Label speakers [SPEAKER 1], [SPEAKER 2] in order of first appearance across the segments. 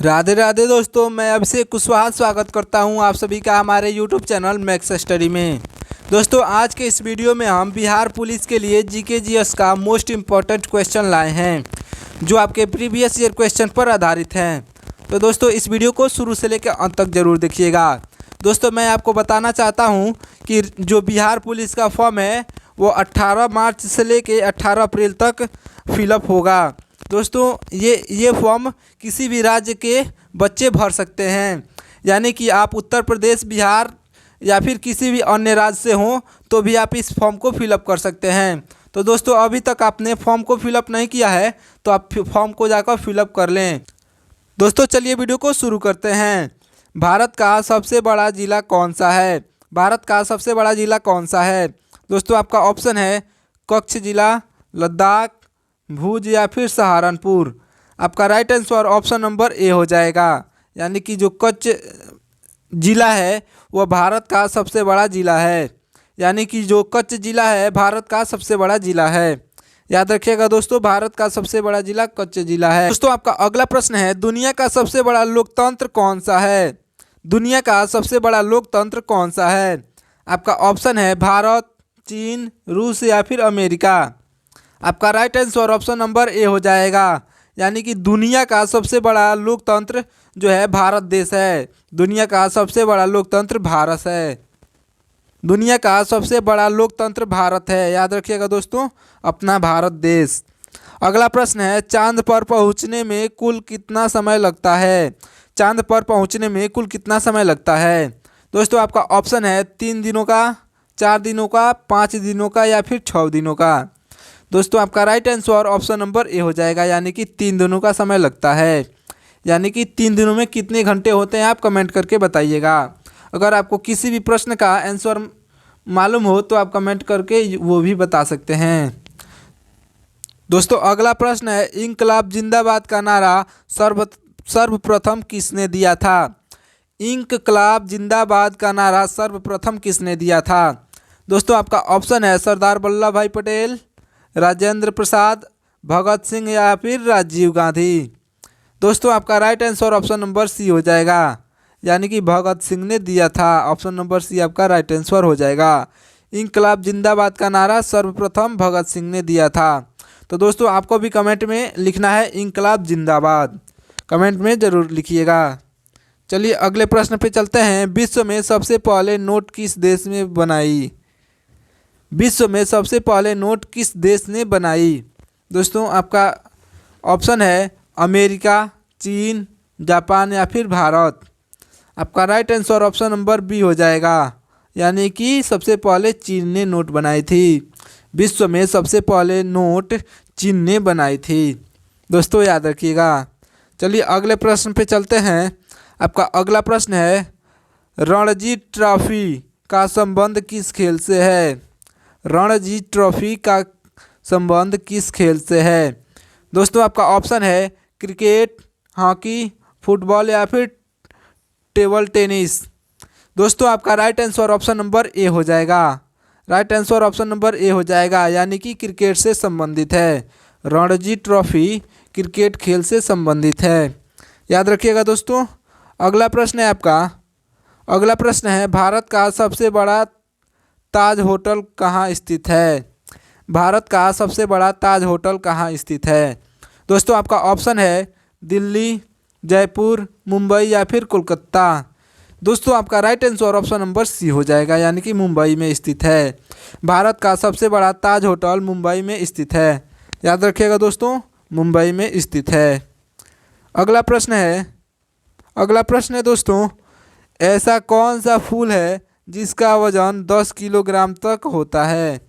[SPEAKER 1] राधे राधे दोस्तों, मैं अभिषेक कुशवाहा स्वागत करता हूं आप सभी का हमारे यूट्यूब चैनल मैक्स स्टडी में। दोस्तों, आज के इस वीडियो में हम बिहार पुलिस के लिए जीके जीएस का मोस्ट इम्पॉर्टेंट क्वेश्चन लाए हैं जो आपके प्रीवियस ईयर क्वेश्चन पर आधारित हैं। तो दोस्तों, इस वीडियो को शुरू से लेकर अंत तक जरूर देखिएगा। दोस्तों, मैं आपको बताना चाहता हूँ कि जो बिहार पुलिस का फॉर्म है वो 18 मार्च से लेकर 18 अप्रैल तक फिलअप होगा। दोस्तों, ये फॉर्म किसी भी राज्य के बच्चे भर सकते हैं, यानी कि आप उत्तर प्रदेश, बिहार या फिर किसी भी अन्य राज्य से हों तो भी आप इस फॉर्म को फिलअप कर सकते हैं। तो दोस्तों, अभी तक आपने फॉर्म को फिलअप नहीं किया है तो आप फॉर्म को जाकर फिलअप कर लें। दोस्तों, चलिए वीडियो को शुरू करते हैं। भारत का सबसे बड़ा ज़िला कौन सा है? भारत का सबसे बड़ा ज़िला कौन सा है? दोस्तों, आपका ऑप्शन है कच्छ ज़िला, लद्दाख, भुज या फिर सहारनपुर। आपका right answer option number A हो जाएगा, यानी कि जो कच्छ ज़िला है वह भारत का सबसे बड़ा ज़िला है, यानी कि जो कच्छ ज़िला है भारत का सबसे बड़ा ज़िला है। याद रखिएगा दोस्तों, भारत का सबसे बड़ा ज़िला कच्छ ज़िला है। दोस्तों, आपका अगला प्रश्न है, दुनिया का सबसे बड़ा लोकतंत्र कौन सा है? दुनिया का सबसे बड़ा लोकतंत्र कौन सा है? आपका ऑप्शन है भारत, चीन, रूस या फिर अमेरिका। आपका right answer option number A हो जाएगा, यानी कि दुनिया का सबसे बड़ा लोकतंत्र जो है भारत देश है। दुनिया का सबसे बड़ा लोकतंत्र भारत है। दुनिया का सबसे बड़ा लोकतंत्र भारत है। याद रखिएगा दोस्तों, अपना भारत देश। अगला प्रश्न है, चांद पर पहुंचने में कुल कितना समय लगता है? चांद पर पहुंचने में कुल कितना समय लगता है? दोस्तों, आपका ऑप्शन है 3 दिनों का, 4 दिनों का, 5 दिनों का या फिर 6 दिनों का। दोस्तों, आपका right answer option number A हो जाएगा, यानी कि 3 दिनों का समय लगता है। यानी कि 3 दिनों में कितने घंटे होते हैं आप कमेंट करके बताइएगा। अगर आपको किसी भी प्रश्न का आंसर मालूम हो तो आप कमेंट करके वो भी बता सकते हैं। दोस्तों, अगला प्रश्न है, इंकलाब जिंदाबाद का नारा सर्वप्रथम किसने दिया था? इंकलाब जिंदाबाद का नारा सर्वप्रथम किसने दिया था? दोस्तों, आपका ऑप्शन है सरदार वल्लभ भाई पटेल, राजेंद्र प्रसाद, भगत सिंह या फिर राजीव गांधी। दोस्तों, आपका right answer option number C हो जाएगा, यानी कि भगत सिंह ने दिया था। ऑप्शन नंबर सी आपका राइट आंसर हो जाएगा। इंकलाब जिंदाबाद का नारा सर्वप्रथम भगत सिंह ने दिया था। तो दोस्तों, आपको भी कमेंट में लिखना है इंकलाब जिंदाबाद, कमेंट में ज़रूर लिखिएगा। चलिए अगले प्रश्न पे चलते हैं। विश्व में सबसे पहले नोट किस देश में बनाई? विश्व में सबसे पहले नोट किस देश ने बनाई? दोस्तों, आपका ऑप्शन है अमेरिका, चीन, जापान या फिर भारत। आपका right answer option number B हो जाएगा, यानी कि सबसे पहले चीन ने नोट बनाई थी। विश्व में सबसे पहले नोट चीन ने बनाई थी। दोस्तों, याद रखिएगा। चलिए अगले प्रश्न पे चलते हैं। आपका अगला प्रश्न है, रणजी ट्रॉफी का संबंध किस खेल से है? रणजी ट्रॉफी का संबंध किस खेल से है? दोस्तों, आपका ऑप्शन है क्रिकेट, हॉकी, फुटबॉल या फिर टेबल टेनिस। दोस्तों, आपका right answer option number A हो जाएगा। Right answer option number A हो जाएगा, यानी कि क्रिकेट से संबंधित है। रणजी ट्रॉफी क्रिकेट खेल से संबंधित है। याद रखिएगा दोस्तों। अगला प्रश्न है आपका, अगला प्रश्न है, भारत का सबसे बड़ा ताज होटल कहाँ स्थित है? भारत का सबसे बड़ा ताज होटल कहाँ स्थित है? दोस्तों, आपका ऑप्शन है दिल्ली, जयपुर, मुंबई या फिर कोलकाता। दोस्तों, आपका right answer option number C हो जाएगा, यानी कि मुंबई में स्थित है। भारत का सबसे बड़ा ताज होटल मुंबई में स्थित है। याद रखिएगा दोस्तों, मुंबई में स्थित है। अगला प्रश्न है, अगला प्रश्न है दोस्तों, ऐसा कौन सा फूल है जिसका वजन 10 किलोग्राम तक होता है?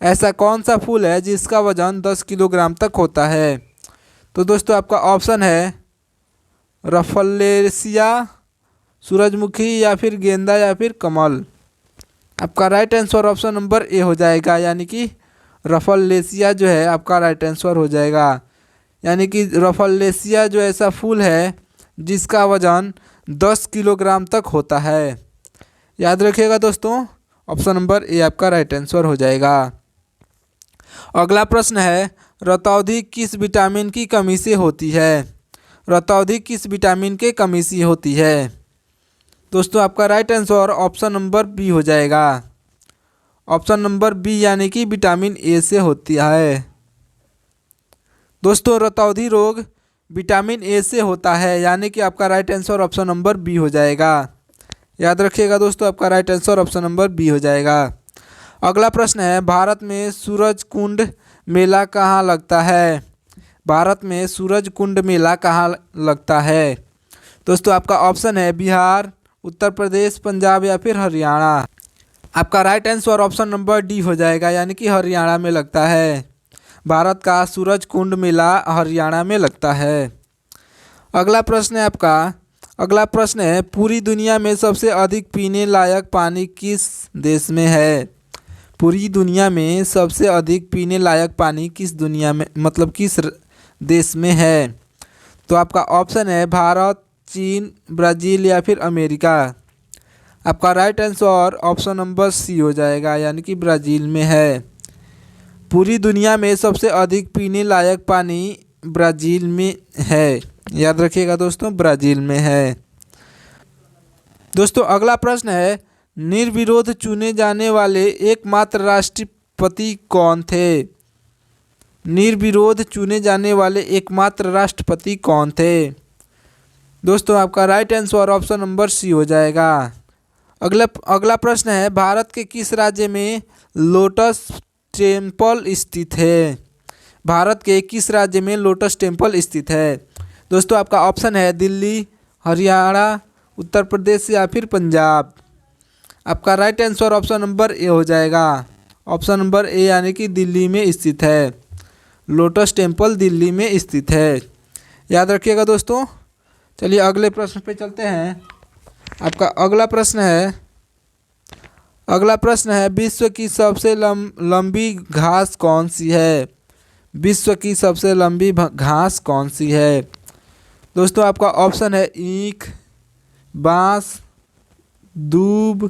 [SPEAKER 1] ऐसा कौन सा फूल है जिसका वजन 10 किलोग्राम तक होता है? तो दोस्तों, आपका ऑप्शन है रफलेशिया, सूरजमुखी या फिर गेंदा या फिर कमल। आपका right answer option number A हो जाएगा, यानी कि रफलेशिया जो है आपका राइट आंसर हो जाएगा। यानी कि रफलेशिया जो ऐसा फूल है जिसका वजन 10 किलोग्राम तक होता है। याद रखिएगा दोस्तों, ऑप्शन नंबर ए आपका राइट आंसर हो जाएगा। अगला प्रश्न है, रतौंधी किस विटामिन की कमी से होती है? रतौंधी किस विटामिन के कमी से होती है? दोस्तों आपका right answer option number B हो जाएगा। ऑप्शन नंबर बी यानी कि विटामिन ए से होती है। दोस्तों रतौंधी रोग विटामिन ए से होता है, यानी कि आपका right answer option number B हो जाएगा। याद रखिएगा दोस्तों, आपका right answer option number B हो जाएगा। अगला प्रश्न है, भारत में सूरज कुंड मेला कहाँ लगता है? भारत में सूरज कुंड मेला कहाँ लगता है? दोस्तों आपका ऑप्शन है बिहार, उत्तर प्रदेश, पंजाब या फिर हरियाणा। आपका right answer option number D हो जाएगा, यानी कि हरियाणा में लगता है। भारत का सूरज कुंड मेला हरियाणा में लगता है। अगला प्रश्न है पूरी दुनिया में सबसे अधिक पीने लायक पानी किस देश में है? पूरी दुनिया में सबसे अधिक पीने लायक पानी किस देश में है? तो आपका ऑप्शन है भारत, चीन, ब्राज़ील या फिर अमेरिका। आपका right answer option number C हो जाएगा, यानी कि ब्राज़ील में है। पूरी दुनिया में सबसे अधिक पीने लायक पानी ब्राज़ील में है। याद रखिएगा दोस्तों, ब्राज़ील में है। दोस्तों अगला प्रश्न है, निर्विरोध चुने जाने वाले एकमात्र राष्ट्रपति कौन थे? निर्विरोध चुने जाने वाले एकमात्र राष्ट्रपति कौन थे? दोस्तों आपका right answer option number C हो जाएगा। अगला प्रश्न है, भारत के किस राज्य में लोटस टेम्पल स्थित है? भारत के किस राज्य में लोटस टेम्पल स्थित है? दोस्तों आपका ऑप्शन है दिल्ली, हरियाणा, उत्तर प्रदेश या फिर पंजाब। आपका right answer option number A हो जाएगा। ऑप्शन नंबर ए यानी कि दिल्ली में स्थित है। लोटस टेम्पल दिल्ली में स्थित है। याद रखिएगा दोस्तों। चलिए अगले प्रश्न पे चलते हैं। आपका अगला प्रश्न है विश्व की सबसे लंबी घास कौन सी है? विश्व की सबसे लंबी घास कौन सी है? दोस्तों आपका ऑप्शन है ईख, बांस, दूब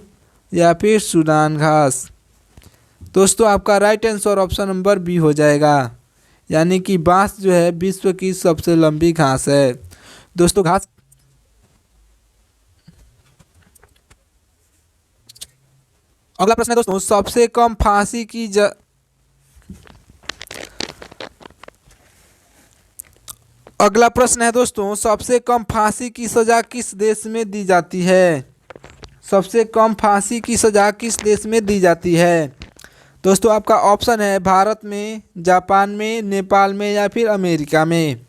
[SPEAKER 1] या फिर सूडान घास। दोस्तों आपका right answer option number B हो जाएगा, यानी कि बांस जो है विश्व की सबसे लंबी घास है। दोस्तों अगला प्रश्न है दोस्तों, सबसे कम फांसी की अगला प्रश्न है दोस्तों, सबसे कम फांसी की सज़ा किस देश में दी जाती है? सबसे कम फांसी की सज़ा किस देश में दी जाती है? दोस्तों आपका ऑप्शन है भारत में, जापान में, नेपाल में या फिर अमेरिका में।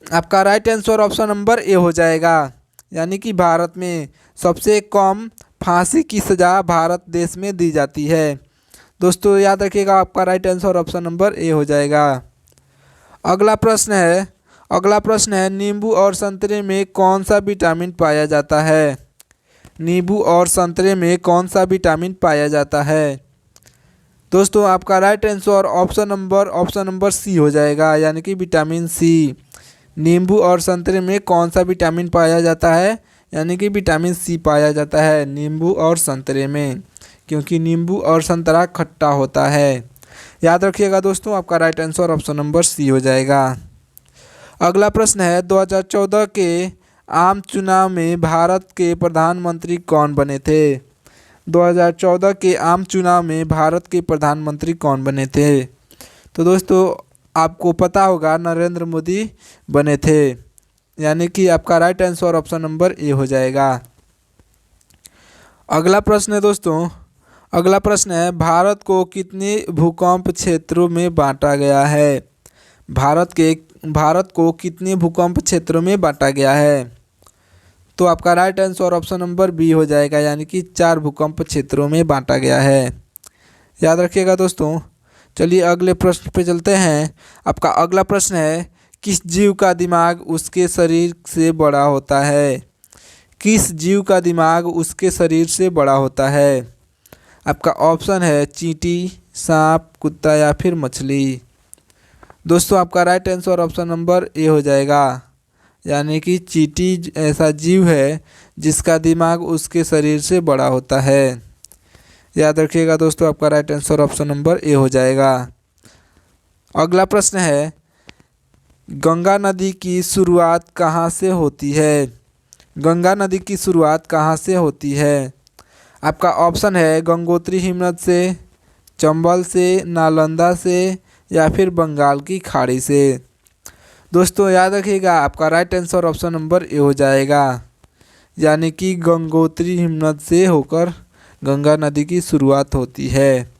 [SPEAKER 1] आपका right answer option number A हो जाएगा, यानी कि भारत में सबसे कम फांसी की सज़ा भारत देश में दी जाती है। दोस्तों याद रखिएगा, आपका right answer option number A हो जाएगा। अगला प्रश्न है नींबू और संतरे में कौन सा विटामिन पाया जाता है? नींबू और संतरे में कौन सा विटामिन पाया जाता है? दोस्तों आपका right answer option number C हो जाएगा, यानी कि विटामिन सी। नींबू और संतरे में कौन सा विटामिन पाया जाता है? यानी कि विटामिन सी पाया जाता है नींबू और संतरे में, क्योंकि नींबू और संतरा खट्टा होता है। याद रखिएगा दोस्तों, आपका right answer option number C हो जाएगा। अगला प्रश्न है 2014 के आम चुनाव में भारत के प्रधानमंत्री कौन बने थे? 2014 के आम चुनाव में भारत के प्रधानमंत्री कौन बने थे? तो दोस्तों आपको पता होगा, नरेंद्र मोदी बने थे, यानी कि आपका right answer option number A हो जाएगा। अगला प्रश्न है भारत को कितने भूकंप क्षेत्रों में बांटा गया है? भारत को कितने भूकंप क्षेत्रों में बांटा गया है? तो आपका right answer option number B हो जाएगा, यानी कि 4 भूकंप क्षेत्रों में बांटा गया है। याद रखिएगा दोस्तों। चलिए अगले प्रश्न पे चलते हैं। आपका अगला प्रश्न है किस जीव का दिमाग उसके शरीर से बड़ा होता है? किस जीव का दिमाग उसके शरीर से बड़ा होता है? आपका ऑप्शन है चींटी, सांप, कुत्ता या फिर मछली। दोस्तों आपका right answer option number A हो जाएगा, यानी कि चींटी ऐसा जीव है जिसका दिमाग उसके शरीर से बड़ा होता है। याद रखिएगा दोस्तों, आपका right answer option number A हो जाएगा। अगला प्रश्न है गंगा नदी की शुरुआत कहाँ से होती है? गंगा नदी की शुरुआत कहाँ से होती है? आपका ऑप्शन है गंगोत्री हिमनद से, चंबल से, नालंदा से या फिर बंगाल की खाड़ी से। दोस्तों याद रखिएगा, आपका right answer option number A हो जाएगा, यानी कि गंगोत्री हिमनद से होकर गंगा नदी की शुरुआत होती है।